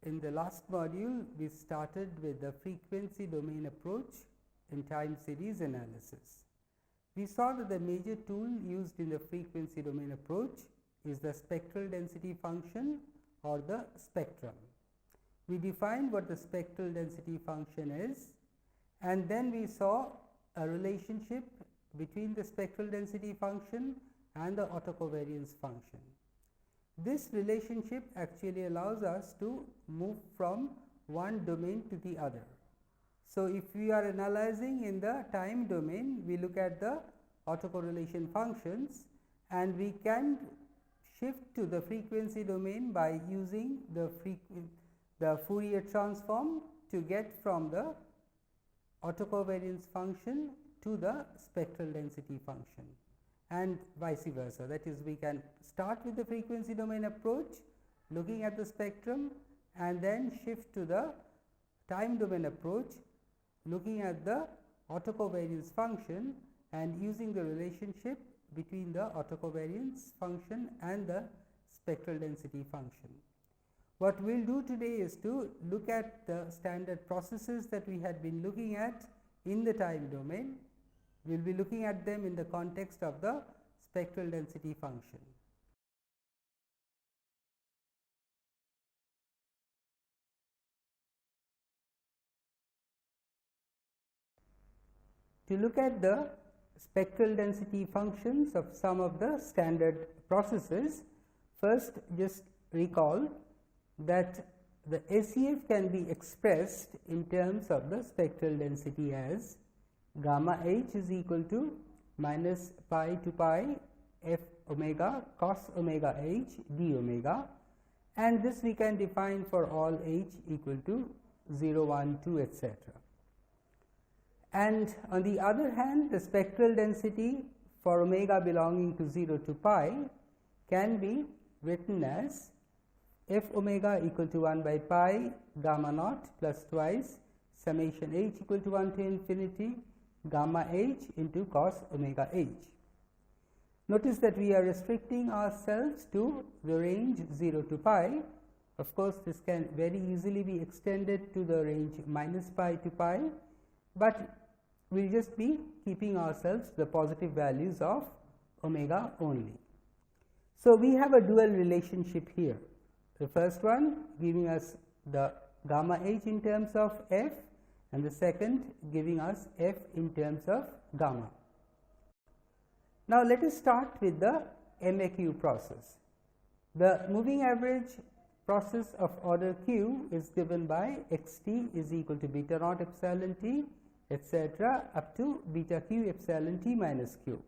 In the last module, we started with the frequency domain approach in time series analysis. We saw that the major tool used in the frequency domain approach is the spectral density function or the spectrum. We defined what the spectral density function is, and then we saw a relationship between the spectral density function and the autocovariance function. This relationship actually allows us to move from one domain to the other. So, if we are analyzing in the time domain, we look at the autocorrelation functions, and we can shift to the frequency domain by using the Fourier transform to get from the autocovariance function to the spectral density function, and vice versa. That is, we can start with the frequency domain approach looking at the spectrum, and then shift to the time domain approach looking at the autocovariance function and using the relationship between the autocovariance function and the spectral density function. What we will do today is to look at the standard processes that we had been looking at in the time domain. We will be looking at them in the context of the spectral density function. To look at the spectral density functions of some of the standard processes, first just recall that the SEF can be expressed in terms of the spectral density as gamma h is equal to minus pi to pi f omega cos omega h d omega, and this we can define for all h equal to 0, 1, 2, etc. And on the other hand, the spectral density for omega belonging to 0 to pi can be written as f omega equal to 1 by pi gamma naught plus twice summation h equal to 1 to infinity gamma h into cos omega h. Notice that we are restricting ourselves to the range 0 to pi. Of course, this can very easily be extended to the range minus pi to pi, but we will just be keeping ourselves the positive values of omega only. So, we have a dual relationship here. The first one giving us the gamma h in terms of f, and the second giving us f in terms of gamma. Now, let us start with the MAQ process. The moving average process of order q is given by x t is equal to beta naught epsilon t etc. up to beta q epsilon t minus q.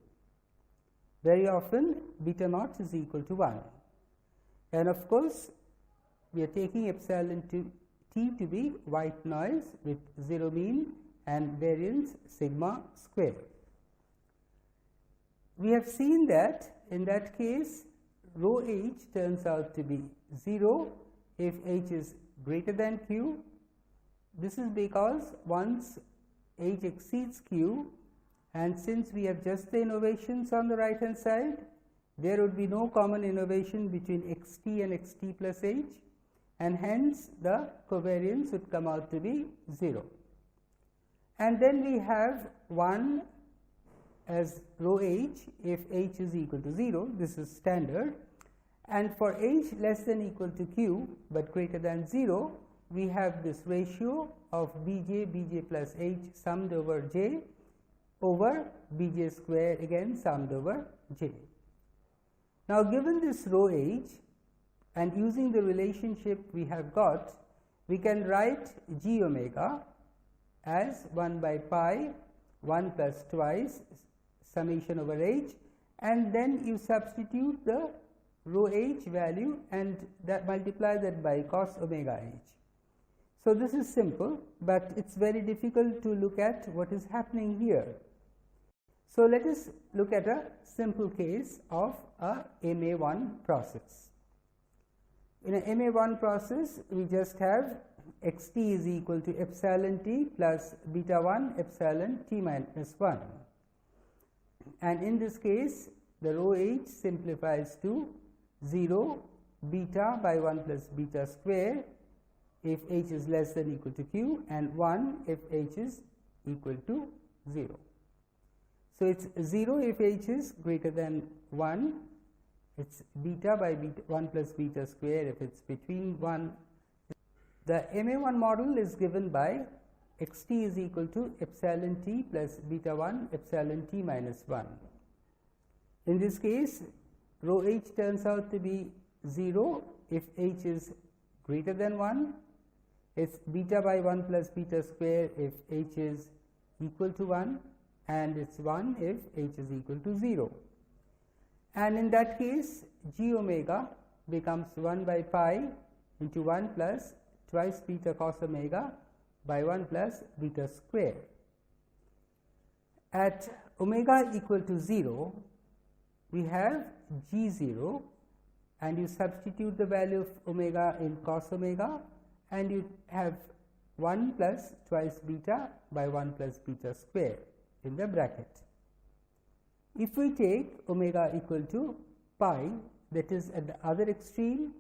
Very often beta naught is equal to 1, and of course, we are taking epsilon t to be white noise with 0 mean and variance sigma square. We have seen that in that case rho h turns out to be 0 if h is greater than q. This is because once h exceeds q, and since we have just the innovations on the right hand side, there would be no common innovation between x t and x t plus h, and hence the covariance would come out to be 0. And then we have 1 as rho h if h is equal to 0, this is standard, and for h less than equal to q but greater than 0, we have this ratio of bj plus h summed over j over bj square again summed over j. Now, given this rho h and using the relationship we have got, we can write g omega as 1 by pi 1 plus twice summation over h, and then you substitute the rho h value and that multiply that by cos omega h. So, this is simple, but it is very difficult to look at what is happening here. So, let us look at a simple case of a MA1 process. In a MA1 process, we just have x t is equal to epsilon t plus beta 1 epsilon t minus 1, and in this case the rho h simplifies to 0 beta by 1 plus beta square if h is less than equal to q, and 1 if h is equal to 0. So, it is 0 if h is greater than 1, it is beta by beta 1 plus beta square if it is between 1. The MA1 model is given by xt is equal to epsilon t plus beta 1 epsilon t minus 1. In this case, rho h turns out to be 0 if h is greater than 1, it is beta by 1 plus beta square if h is equal to 1, and it is 1 if h is equal to 0. And in that case, g omega becomes 1 by pi into 1 plus twice beta cos omega by 1 plus beta square. At omega equal to 0, we have g 0, and you substitute the value of omega in cos omega, and you have 1 plus twice beta by 1 plus beta square in the bracket. If we take omega equal to pi, that is at the other extreme,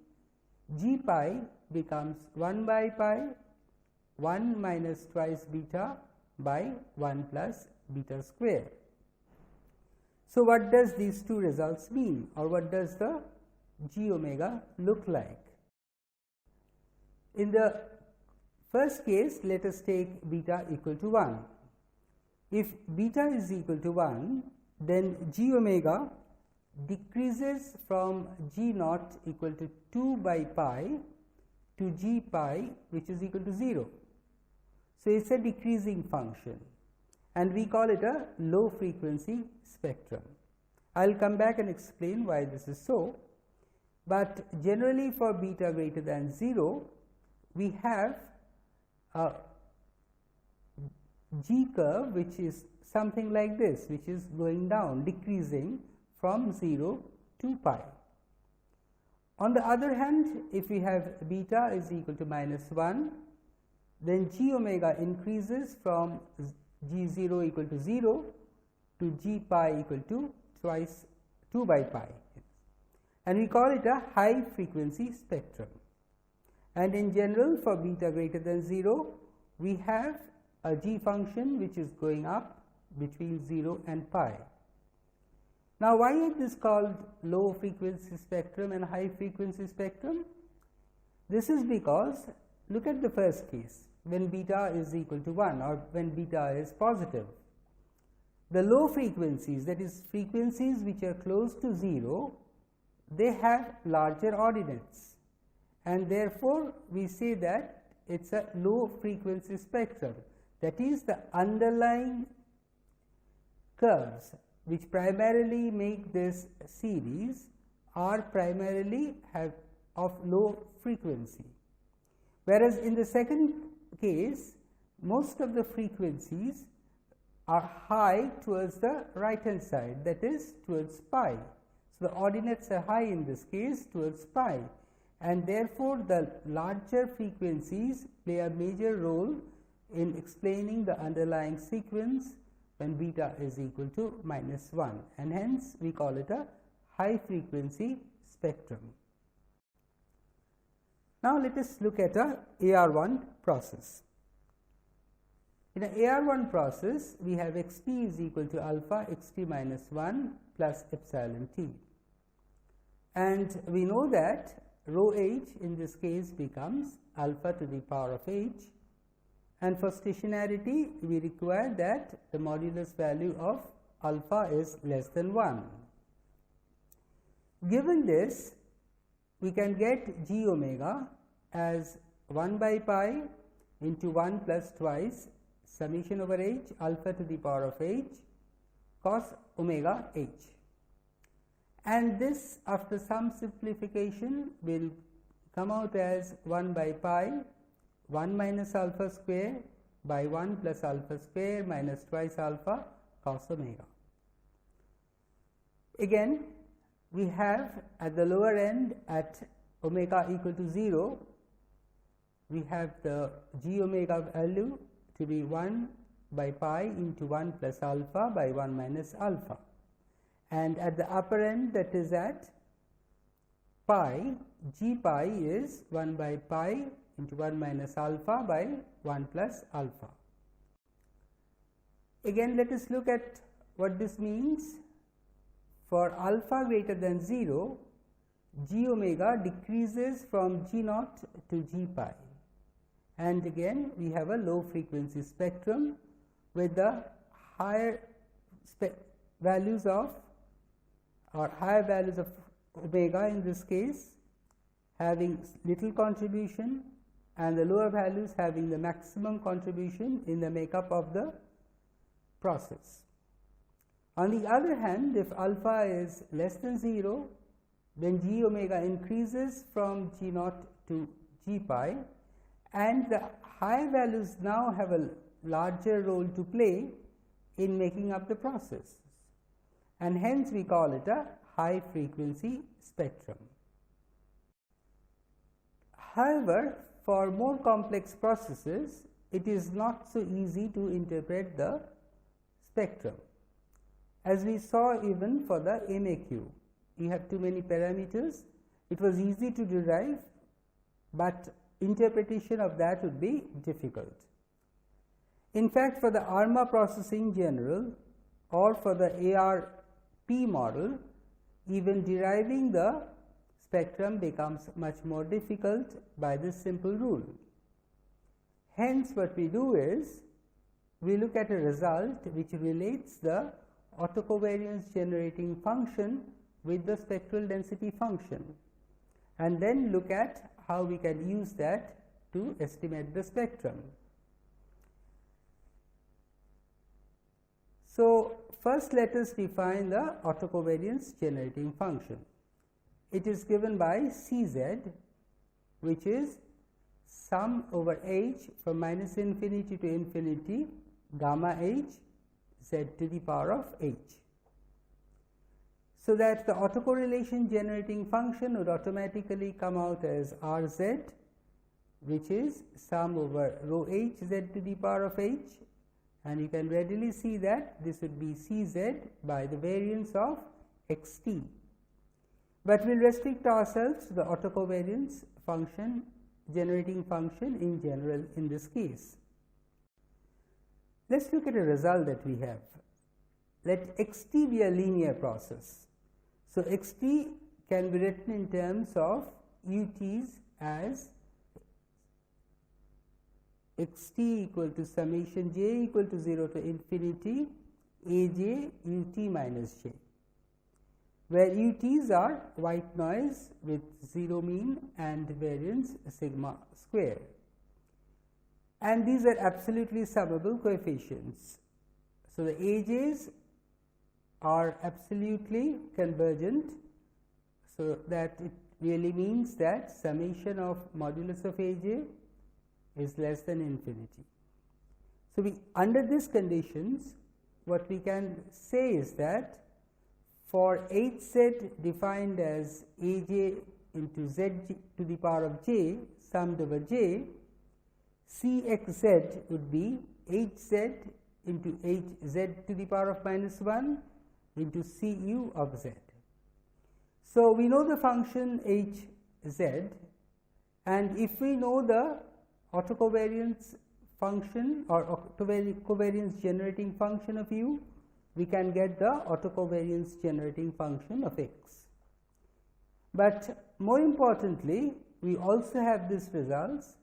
g pi becomes 1 by pi 1 minus twice beta by 1 plus beta square. So, what does these two results mean, or what does the g omega look like? In the first case, let us take beta equal to 1. If beta is equal to 1, then g omega decreases from g naught equal to 2 by pi to g pi, which is equal to 0. So, it is a decreasing function, and we call it a low frequency spectrum. I will come back and explain why this is so, but generally for beta greater than 0, we have a g curve which is something like this, which is going down, decreasing from 0 to pi. On the other hand, if we have beta is equal to minus 1, then g omega increases from g 0 equal to 0 to g pi equal to twice 2 by pi, and we call it a high frequency spectrum. And in general, for beta greater than 0, we have a g function which is going up between 0 and pi. Now, why is this called low frequency spectrum and high frequency spectrum? This is because, look at the first case, when beta is equal to 1 or when beta is positive. The low frequencies, that is frequencies which are close to 0, they have larger ordinates, and therefore, we say that it is a low frequency spectrum. That is, the underlying curves which primarily make this series are primarily of low frequency, whereas in the second case, most of the frequencies are high towards the right hand side, that is towards pi. So, the ordinates are high in this case towards pi, and therefore, the larger frequencies play a major role in explaining the underlying sequence when beta is equal to minus 1, and hence we call it a high frequency spectrum. Now, let us look at a AR1 process. In an AR1 process, we have xt is equal to alpha xt minus 1 plus epsilon t, and we know that rho h in this case becomes alpha to the power of h, and for stationarity we require that the modulus value of alpha is less than 1. Given this, we can get g omega as 1 by pi into 1 plus twice summation over h alpha to the power of h cos omega h, and this after some simplification will come out as 1 by pi 1 minus alpha square by 1 plus alpha square minus twice alpha cos omega. Again, we have at the lower end at omega equal to 0, we have the g omega value to be 1 by pi into 1 plus alpha by 1 minus alpha, and at the upper end, that is at pi, g pi is 1 by pi into 1 minus alpha by 1 plus alpha. Again, let us look at what this means. For alpha greater than 0, g omega decreases from g naught to g pi, and again we have a low frequency spectrum with the higher values of omega in this case having little contribution, and the lower values having the maximum contribution in the makeup of the process. On the other hand, if alpha is less than 0, then g omega increases from g naught to g pi, and the high values now have a larger role to play in making up the process, and hence we call it a high frequency spectrum. However, for more complex processes, it is not so easy to interpret the spectrum. As we saw even for the MAQ, we have too many parameters. It was easy to derive, but interpretation of that would be difficult. In fact, for the ARMA process in general, or for the ARP model, even deriving the spectrum becomes much more difficult by this simple rule. Hence, what we do is we look at a result which relates the autocovariance generating function with the spectral density function, and then look at how we can use that to estimate the spectrum. So, first let us define the autocovariance generating function. It is given by Cz, which is sum over h from minus infinity to infinity gamma h z to the power of h. So that the autocorrelation generating function would automatically come out as Rz, which is sum over rho h z to the power of h, and you can readily see that this would be Cz by the variance of xt. But we will restrict ourselves to the autocovariance function generating function in general in this case. Let us look at a result that we have. Let xt be a linear process. So, xt can be written in terms of UTs as xt equal to summation j equal to 0 to infinity aj ut minus j, where UTs are white noise with 0 mean and variance sigma square, and these are absolutely summable coefficients. So, the AJs are absolutely convergent, so that it really means that summation of modulus of AJ is less than infinity. So, under these conditions, what we can say is that for hz defined as aj into z to the power of j summed over j, cxz would be hz into hz to the power of minus 1 into cu of z. So, we know the function hz, and if we know the autocovariance function or covariance generating function of u, we can get the autocovariance generating function of x. But more importantly, we also have these results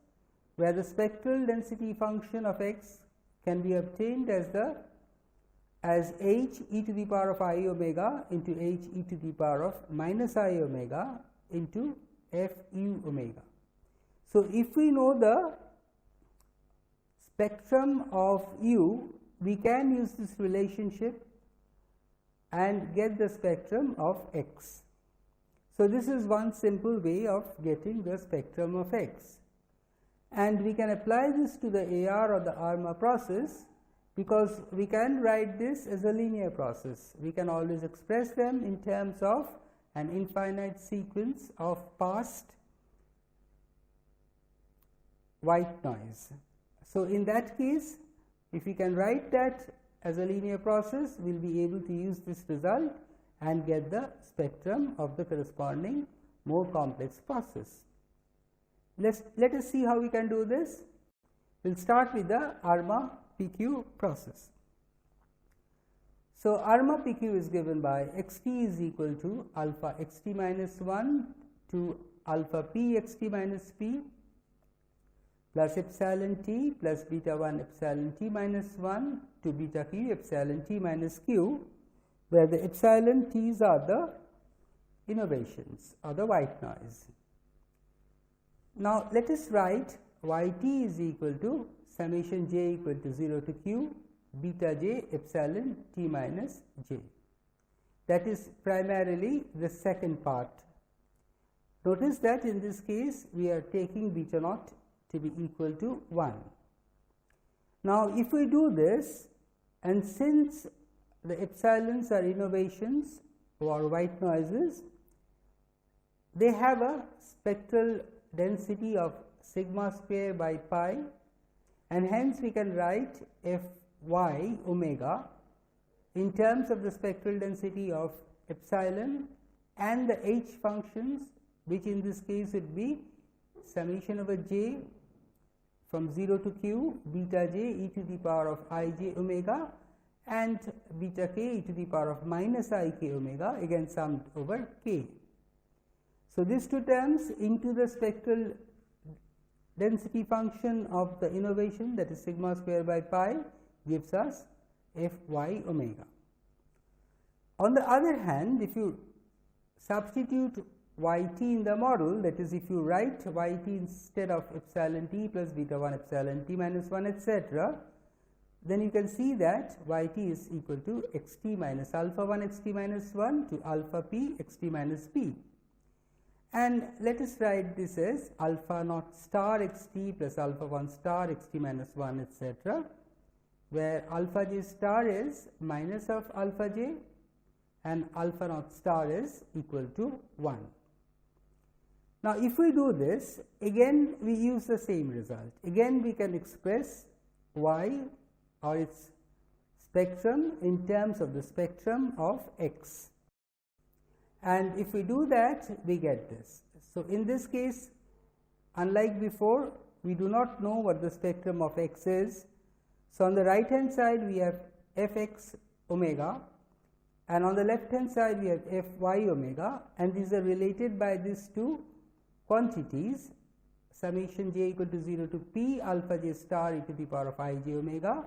where the spectral density function of x can be obtained as h e to the power of I omega into h e to the power of minus I omega into f u omega. So, if we know the spectrum of u, we can use this relationship and get the spectrum of x. So, this is one simple way of getting the spectrum of x, and we can apply this to the AR or the ARMA process, because we can write this as a linear process. We can always express them in terms of an infinite sequence of past white noise. So, in that case, if we can write that as a linear process, we will be able to use this result and get the spectrum of the corresponding more complex process. Let us see how we can do this. We will start with the ARMA PQ process. So, ARMA PQ is given by xt is equal to alpha xt minus 1 to alpha p xt minus p plus epsilon t plus beta 1 epsilon t minus 1 to beta q epsilon t minus q, where the epsilon t's are the innovations or the white noise. Now, let us write yt is equal to summation j equal to 0 to q beta j epsilon t minus j. That is primarily the second part. Notice that in this case we are taking beta naught to be equal to 1. Now, if we do this, and since the epsilons are innovations or white noises, they have a spectral density of sigma square by pi, and hence we can write Fy omega in terms of the spectral density of epsilon and the h functions, which in this case would be summation over j from 0 to q beta j e to the power of I j omega and beta k e to the power of minus I k omega, again summed over k. So, these two terms into the spectral density function of the innovation, that is sigma square by pi, gives us Fy omega. On the other hand, if you substitute yt in the model, that is, if you write yt instead of epsilon t plus beta 1 epsilon t minus 1 etc., then you can see that yt is equal to xt minus alpha 1 xt minus 1 to alpha p xt minus p. And let us write this as alpha naught star xt plus alpha 1 star xt minus 1 etc., where alpha j star is minus of alpha j and alpha naught star is equal to 1. Now, if we do this, again we use the same result. Again we can express y or its spectrum in terms of the spectrum of x. And if we do that, we get this. So, in this case, unlike before, we do not know what the spectrum of x is. So, on the right hand side we have fx omega, and on the left hand side we have Fy omega, and these are related by these two quantities, summation j equal to 0 to p alpha j star e to the power of I j omega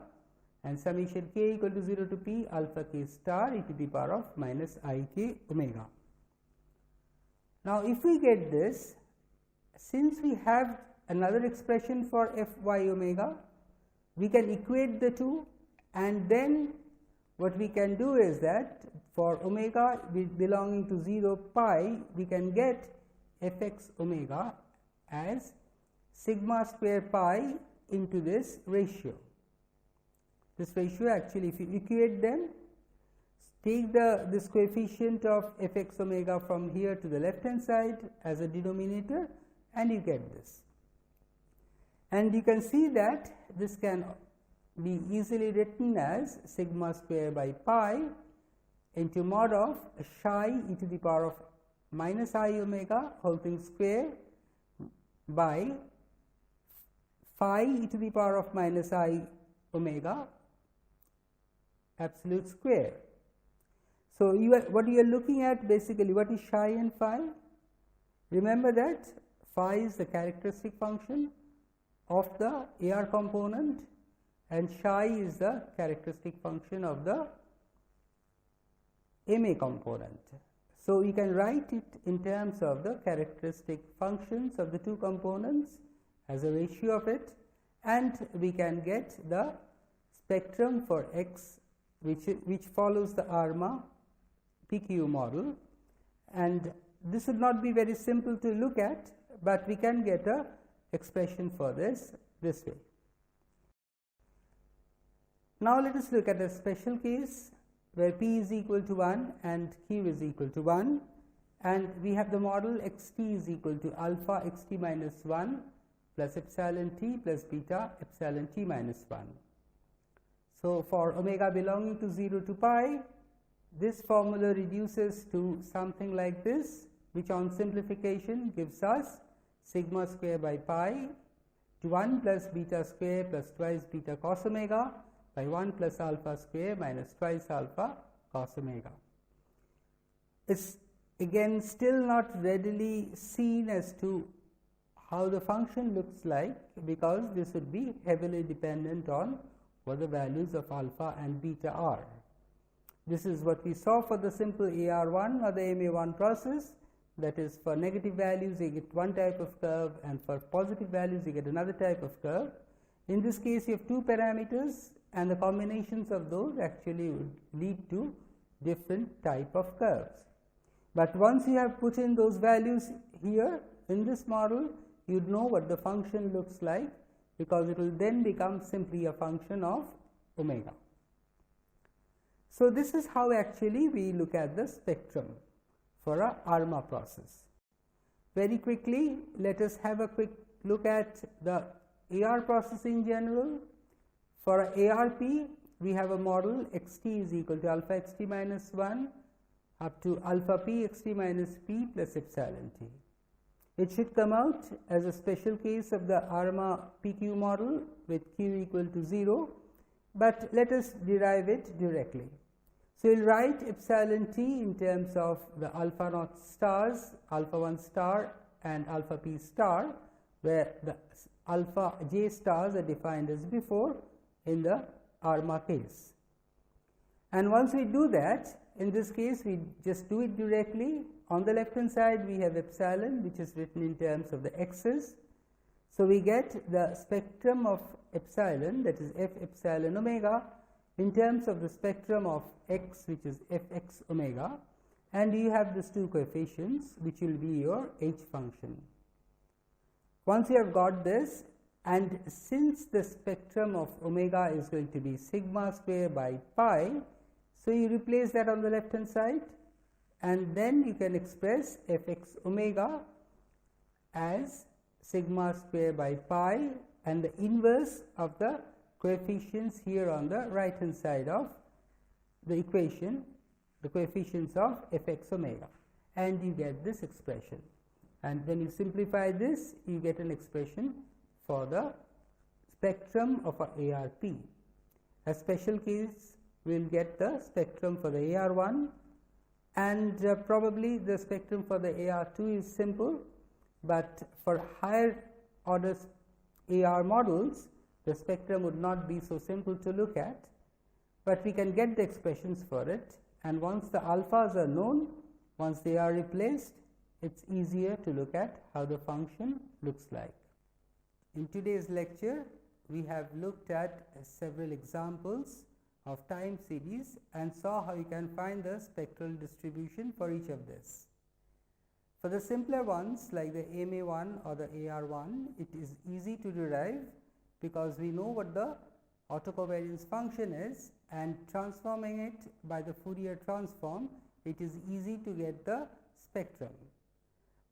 and summation k equal to 0 to p alpha k star e to the power of minus I k omega. Now, if we get this, since we have another expression for Fy omega, we can equate the two, and then what we can do is that for omega belonging to 0 pi, we can get Fx omega as sigma square pi into this ratio. This ratio, actually, if you equate them, take this coefficient of Fx omega from here to the left hand side as a denominator, and you get this. And you can see that this can be easily written as sigma square by pi into mod of psi e to the power of minus I omega whole thing square by phi e to the power of minus I omega absolute square. So, what you are looking at basically, what is psi and phi? Remember that phi is the characteristic function of the AR component and psi is the characteristic function of the MA component. So, you can write it in terms of the characteristic functions of the two components as a ratio of it, and we can get the spectrum for x which follows the ARMA PQ model, and this would not be very simple to look at, but we can get a expression for this way. Now, let us look at a special case where p is equal to 1 and q is equal to 1, and we have the model xt is equal to alpha xt minus 1 plus epsilon t plus beta epsilon t minus 1. So, for omega belonging to 0 to pi, this formula reduces to something like this, which on simplification gives us sigma square by pi to 1 plus beta square plus twice beta cos omega by 1 plus alpha square minus twice alpha cos omega. It's again still not readily seen as to how the function looks like, because this would be heavily dependent on what the values of alpha and beta are. This is what we saw for the simple AR1 or the MA1 process, that is, for negative values you get one type of curve and for positive values you get another type of curve. In this case you have two parameters, and the combinations of those actually would lead to different type of curves. But once you have put in those values here in this model, you know what the function looks like, because it will then become simply a function of omega. So this is how actually we look at the spectrum for a ARMA process. Very quickly, let us have a quick look at the AR process in general. For ARP, we have a model xt is equal to alpha xt minus 1 up to alpha p xt minus p plus epsilon t. It should come out as a special case of the ARMA PQ model with q equal to 0, but let us derive it directly. So, we will write epsilon t in terms of the alpha naught stars, alpha 1 star and alpha p star, where the alpha j stars are defined as before in the ARMA case. And once we do that, in this case we just do it directly. On the left hand side we have epsilon, which is written in terms of the x's. So, we get the spectrum of epsilon, that is f epsilon omega, in terms of the spectrum of x, which is fx omega, and you have these two coefficients which will be your h function. Once you have got this, and since the spectrum of omega is going to be sigma square by pi, so you replace that on the left hand side, and then you can express fx omega as sigma square by pi and the inverse of the coefficients here on the right hand side of the equation, the coefficients of fx omega, and you get this expression. And when you simplify this, you get an expression for the spectrum of a ARP. A special case we will get the spectrum for the AR1, and probably the spectrum for the AR2 is simple, but for higher order AR models the spectrum would not be so simple to look at, but we can get the expressions for it, and once the alphas are known, once they are replaced, it is easier to look at how the function looks like. In today's lecture, we have looked at several examples of time series and saw how you can find the spectral distribution for each of this. For the simpler ones like the MA1 or the AR1, it is easy to derive because we know what the autocovariance function is, and transforming it by the Fourier transform, it is easy to get the spectrum.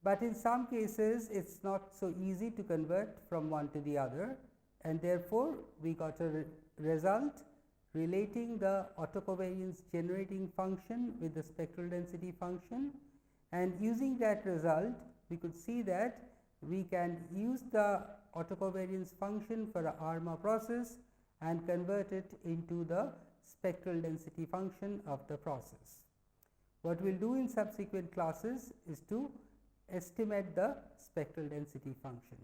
But in some cases it is not so easy to convert from one to the other, and therefore we got a result relating the autocovariance generating function with the spectral density function, and using that result we could see that we can use the autocovariance function for a ARMA process and convert it into the spectral density function of the process. What we will do in subsequent classes is to estimate the spectral density function.